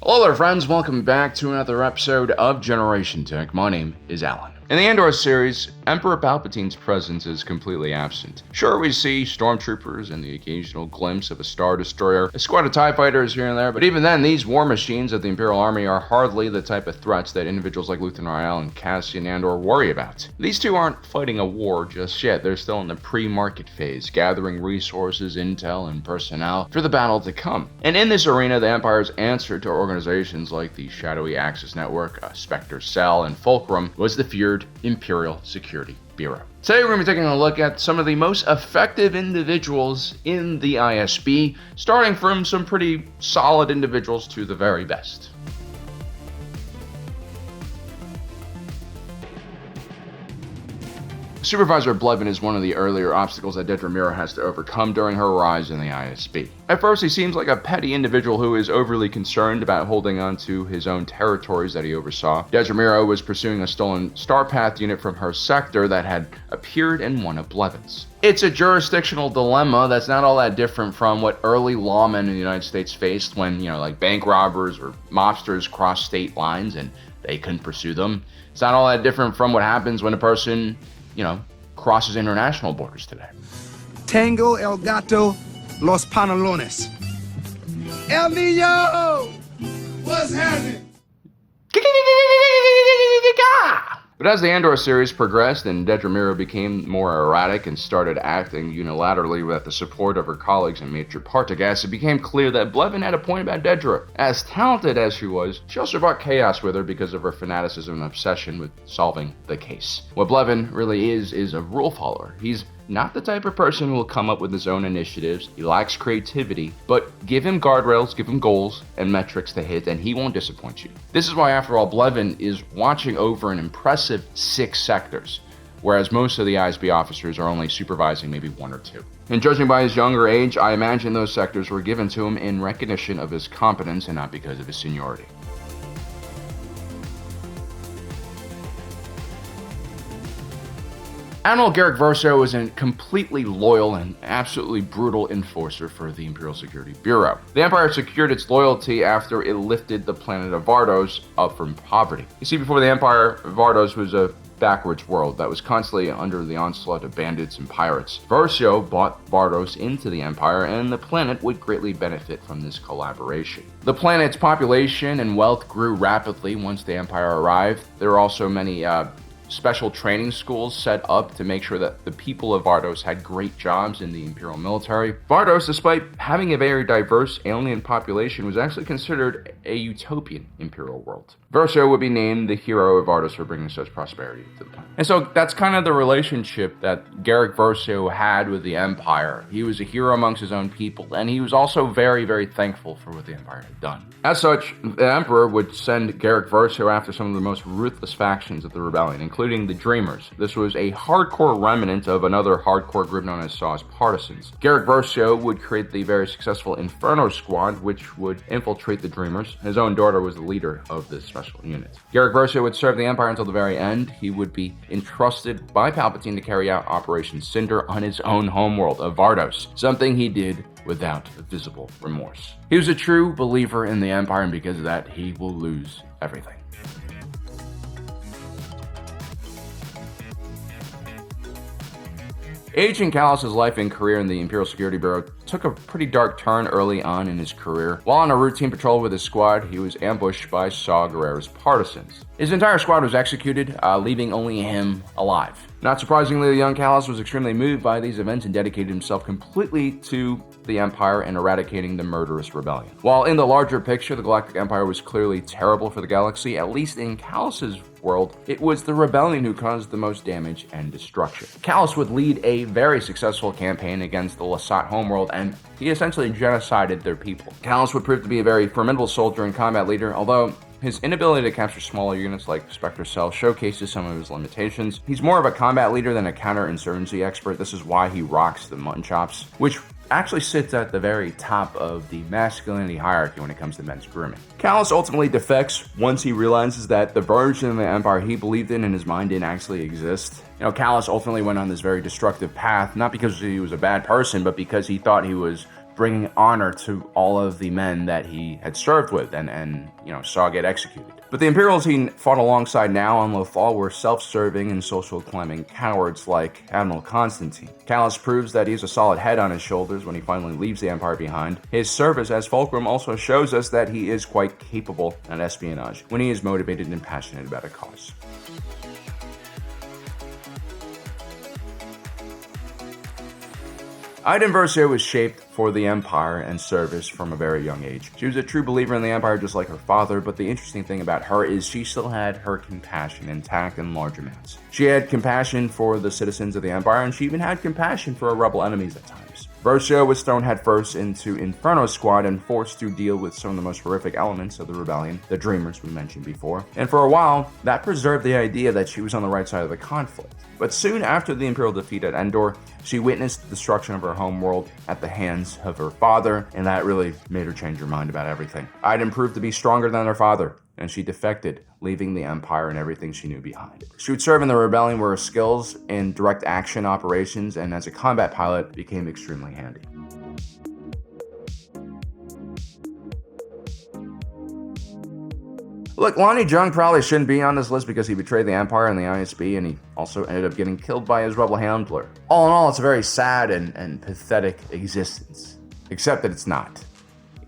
Hello there friends, welcome back to another episode of Generation Tech. My name is Alan. In the Andor series, Emperor Palpatine's presence is completely absent. Sure, we see stormtroopers and the occasional glimpse of a Star Destroyer, a squad of TIE fighters here and there, but even then, these war machines of the Imperial Army are hardly the type of threats that individuals like Luthen Rael and Cassian Andor worry about. These two aren't fighting a war just yet, they're still in the pre-market phase, gathering resources, intel, and personnel for the battle to come. And in this arena, the Empire's answer to organizations like the Shadowy Axis Network, Spectre Cell, and Fulcrum was the feared Imperial Security Bureau. Today we're going to be taking a look at some of the most effective individuals in the ISB, starting from some pretty solid individuals to the very best. Supervisor Bleven is one of the earlier obstacles that Drair has to overcome during her rise in the ISB. At first, he seems like a petty individual who is overly concerned about holding on to his own territories that he oversaw. Drair was pursuing a stolen Starpath unit from her sector that had appeared in one of Bleven's. It's a jurisdictional dilemma that's not all that different from what early lawmen in the United States faced when, like bank robbers or mobsters crossed state lines and they couldn't pursue them. It's not all that different from what happens when a person crosses international borders today. Tango el gato los pantalones. El niño! What's happening? But as the Andor series progressed and Drair became more erratic and started acting unilaterally without the support of her colleagues and Major Partagas, it became clear that Bleven had a point about Drair. As talented as she was, she also brought chaos with her because of her fanaticism and obsession with solving the case. What Bleven really is a rule follower. He's not the type of person who will come up with his own initiatives. He lacks creativity, but give him guardrails, give him goals and metrics to hit, and he won't disappoint you. This is why, after all, Bleven is watching over an impressive 6 sectors, whereas most of the ISB officers are only supervising maybe 1 or 2. And judging by his younger age, I imagine those sectors were given to him in recognition of his competence and not because of his seniority. Admiral Verso was a completely loyal and absolutely brutal enforcer for the Imperial Security Bureau. The Empire secured its loyalty after it lifted the planet of Vardos up from poverty. You see, before the Empire, Vardos was a backwards world that was constantly under the onslaught of bandits and pirates. Verso brought Vardos into the Empire, and the planet would greatly benefit from this collaboration. The planet's population and wealth grew rapidly once the Empire arrived. There were also many special training schools set up to make sure that the people of Vardos had great jobs in the Imperial military. Vardos, despite having a very diverse alien population, was actually considered a utopian Imperial world. Verso would be named the hero of Vardos for bringing such prosperity to the planet. And so that's kind of the relationship that Verso had with the Empire. He was a hero amongst his own people, and he was also very, very thankful for what the Empire had done. As such, the Emperor would send Verso after some of the most ruthless factions of the rebellion, including the Dreamers. This was a hardcore remnant of another hardcore group known as Saw's Partisans. Verso would create the very successful Inferno Squad, which would infiltrate the Dreamers. His own daughter was the leader of this special unit. Verso would serve the Empire until the very end. He would be entrusted by Palpatine to carry out Operation Cinder on his own homeworld of Vardos, something he did without visible remorse. He was a true believer in the Empire, and because of that, he will lose everything. Agent Callus' life and career in the Imperial Security Bureau took a pretty dark turn early on in his career. While on a routine patrol with his squad, he was ambushed by Saw Gerrera's partisans. His entire squad was executed, leaving only him alive. Not surprisingly, the young Callus was extremely moved by these events and dedicated himself completely to the Empire and eradicating the murderous rebellion. While in the larger picture, the Galactic Empire was clearly terrible for the galaxy, at least in Callus's world, it was the rebellion who caused the most damage and destruction. Callus would lead a very successful campaign against the Lasat homeworld, and he essentially genocided their people. Callus would prove to be a very formidable soldier and combat leader, although his inability to capture smaller units like Spectre Cell showcases some of his limitations. He's more of a combat leader than a counterinsurgency expert. This is why he rocks the mutton chops, which actually sits at the very top of the masculinity hierarchy when it comes to men's grooming. Callus ultimately defects once he realizes that the version of the Empire he believed in his mind didn't actually exist. Callus ultimately went on this very destructive path, not because he was a bad person, but because he thought he was bringing honor to all of the men that he had served with and saw get executed. But the Imperials he fought alongside now on Lothal were self-serving and social-climbing cowards like Admiral Constantine. Callus proves that he's a solid head on his shoulders when he finally leaves the Empire behind. His service as Fulcrum also shows us that he is quite capable at espionage when he is motivated and passionate about a cause. Iden Verso was shaped for the Empire and service from a very young age. She was a true believer in the Empire just like her father, but the interesting thing about her is she still had her compassion intact in large amounts. She had compassion for the citizens of the Empire, and she even had compassion for her rebel enemies at times. Verso was thrown headfirst into Inferno Squad and forced to deal with some of the most horrific elements of the rebellion, the Dreamers we mentioned before, and for a while, that preserved the idea that she was on the right side of the conflict. But soon after the Imperial defeat at Endor, she witnessed the destruction of her homeworld at the hands of her father, and that really made her change her mind about everything. Iden proved to be stronger than her father, and she defected, leaving the Empire and everything she knew behind. She would serve in the rebellion where her skills in direct action operations and as a combat pilot became extremely handy. Look, Lonnie Jung probably shouldn't be on this list because he betrayed the Empire and the ISB, and he also ended up getting killed by his rebel handler. All in all, it's a very sad and pathetic existence. Except that it's not.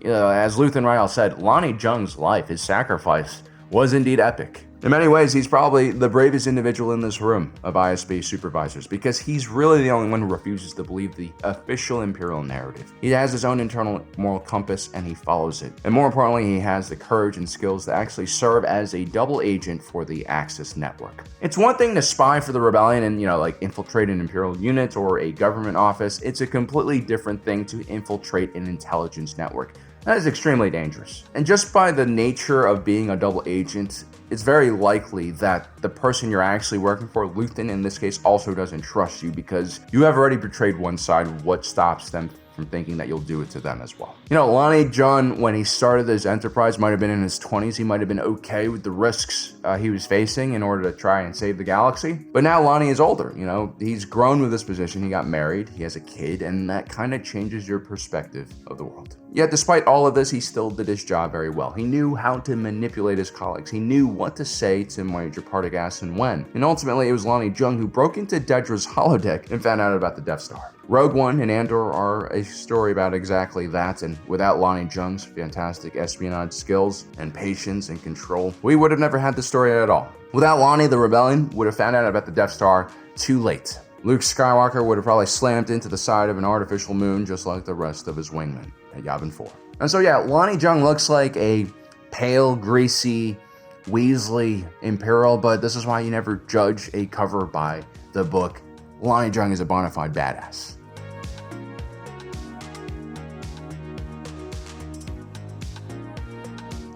As Luthen Rael said, Lonnie Jung's life, his sacrifice, was indeed epic. In many ways, he's probably the bravest individual in this room of ISB supervisors because he's really the only one who refuses to believe the official Imperial narrative. He has his own internal moral compass and he follows it. And more importantly, he has the courage and skills to actually serve as a double agent for the Axis network. It's one thing to spy for the rebellion and, infiltrate an Imperial unit or a government office. It's a completely different thing to infiltrate an intelligence network. That is extremely dangerous. And just by the nature of being a double agent, it's very likely that the person you're actually working for, Luthen in this case, also doesn't trust you because you have already betrayed one side. What stops them from thinking that you'll do it to them as well? Lonnie Jung, when he started this enterprise, might have been in his 20s. He might have been okay with the risks he was facing in order to try and save the galaxy. But now Lonnie is older. He's grown with this position. He got married. He has a kid. And that kind of changes your perspective of the world. Yet despite all of this, he still did his job very well. He knew how to manipulate his colleagues. He knew what to say to Major Partagas and when. And ultimately, it was Lonnie Jung who broke into Dedra's holodeck and found out about the Death Star. Rogue One and Andor are a story about exactly that, and without Lonnie Jung's fantastic espionage skills and patience and control, we would have never had this story at all. Without Lonnie, the rebellion would have found out about the Death Star too late. Luke Skywalker would have probably slammed into the side of an artificial moon just like the rest of his wingmen at Yavin 4. And so Lonnie Jung looks like a pale, greasy Weasley Imperial, but this is why you never judge a cover by the book. Lonnie Jung is a bona fide badass.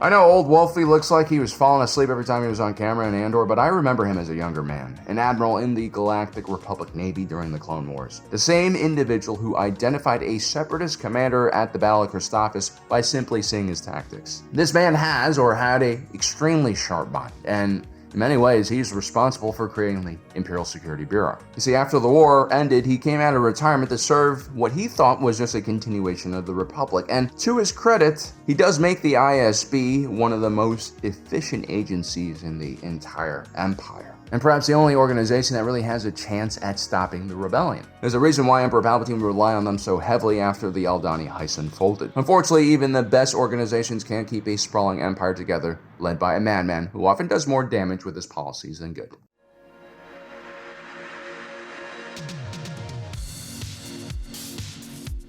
I know old Wolfie looks like he was falling asleep every time he was on camera in Andor, but I remember him as a younger man, an admiral in the Galactic Republic Navy during the Clone Wars. The same individual who identified a separatist commander at the Battle of Christophsis by simply seeing his tactics. This man has or had a extremely sharp mind, and in many ways, he's responsible for creating the Imperial Security Bureau. You see, after the war ended, he came out of retirement to serve what he thought was just a continuation of the Republic. And to his credit, he does make the ISB one of the most efficient agencies in the entire Empire. And perhaps the only organization that really has a chance at stopping the rebellion. There's a reason why Emperor Palpatine would rely on them so heavily after the Aldhani heist unfolded. Unfortunately, even the best organizations can't keep a sprawling empire together, led by a madman who often does more damage with his policies than good.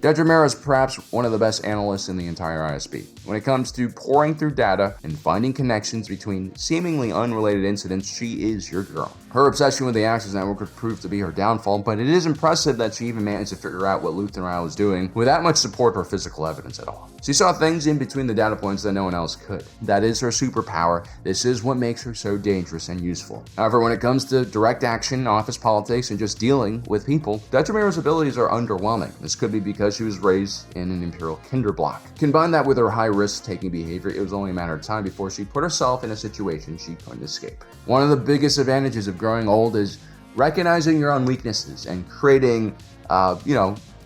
Drair is perhaps one of the best analysts in the entire ISB. When it comes to pouring through data and finding connections between seemingly unrelated incidents, she is your girl. Her obsession with the Axis network would prove to be her downfall, but it is impressive that she even managed to figure out what Luthen Rael was doing without much support or physical evidence at all. She saw things in between the data points that no one else could. That is her superpower. This is what makes her so dangerous and useful. However, when it comes to direct action, office politics, and just dealing with people, Drair's abilities are underwhelming. This could be because she was raised in an Imperial kinderblock. Combine that with her high risk-taking behavior, it was only a matter of time before she put herself in a situation she couldn't escape. One of the biggest advantages of growing old is recognizing your own weaknesses and creating,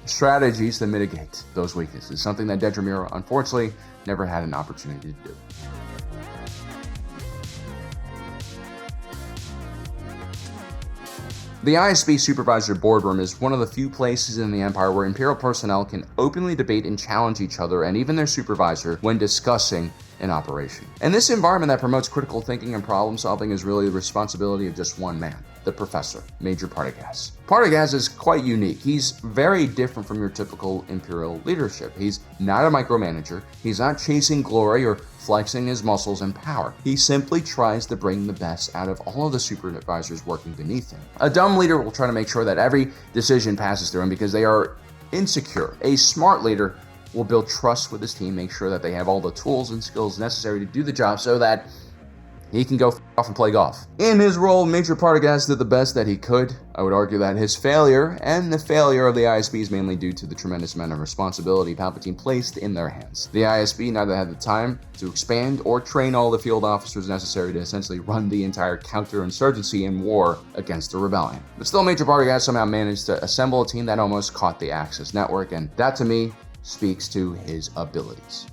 strategies to mitigate those weaknesses, something that Drair, unfortunately, never had an opportunity to do. The ISB Supervisor Boardroom is one of the few places in the Empire where Imperial personnel can openly debate and challenge each other and even their supervisor when discussing an operation. And this environment that promotes critical thinking and problem solving is really the responsibility of just one man, the Professor, Major Partagas. Partagas is quite unique. He's very different from your typical Imperial leadership. He's not a micromanager. He's not chasing glory or flexing his muscles and power. He simply tries to bring the best out of all of the supervisors working beneath him. A dumb leader will try to make sure that every decision passes through him because they are insecure. A smart leader will build trust with his team, make sure that they have all the tools and skills necessary to do the job so that he can go off and play golf. In his role, Major Partagas did the best that he could. I would argue that his failure and the failure of the ISB is mainly due to the tremendous amount of responsibility Palpatine placed in their hands. The ISB neither had the time to expand or train all the field officers necessary to essentially run the entire counterinsurgency and war against the rebellion. But still, Major Partagas somehow managed to assemble a team that almost caught the Axis network, and that to me speaks to his abilities.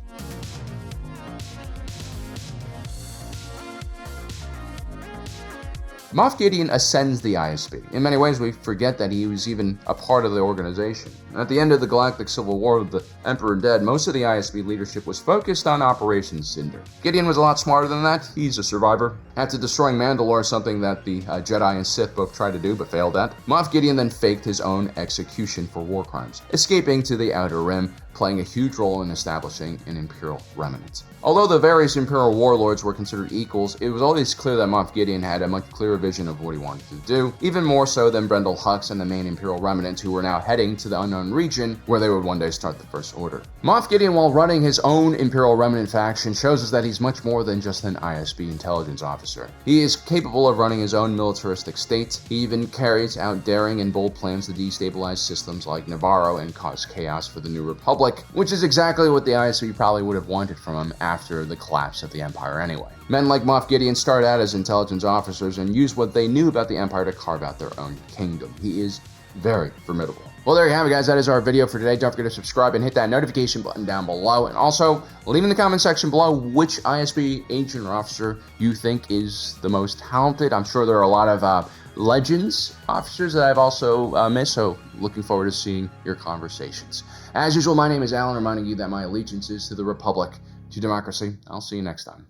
Moff Gideon ascends the ISB. In many ways, we forget that he was even a part of the organization. At the end of the Galactic Civil War with the Emperor dead, most of the ISB leadership was focused on Operation Cinder. Gideon was a lot smarter than that. He's a survivor. After destroying Mandalore, something that the Jedi and Sith both tried to do but failed at, Moff Gideon then faked his own execution for war crimes, escaping to the Outer Rim, playing a huge role in establishing an Imperial remnant. Although the various Imperial warlords were considered equals, it was always clear that Moff Gideon had a much clearer vision of what he wanted to do, even more so than Brendol Hux and the main Imperial remnant who were now heading to the unknown region where they would one day start the First Order. Moff Gideon, while running his own Imperial remnant faction, shows us that he's much more than just an ISB intelligence officer. He is capable of running his own militaristic state. He even carries out daring and bold plans to destabilize systems like Navarro and cause chaos for the New Republic, which is exactly what the ISB probably would have wanted from him after the collapse of the Empire anyway. Men like Moff Gideon started out as intelligence officers and used what they knew about the Empire to carve out their own kingdom. He is very formidable. Well, there you have it, guys. That is our video for today. Don't forget to subscribe and hit that notification button down below. And also, leave in the comment section below which ISB agent or officer you think is the most talented. I'm sure there are a lot of legends officers that I've also missed, so looking forward to seeing your conversations. As usual, my name is Alan, reminding you that my allegiance is to the Republic, to democracy. I'll see you next time.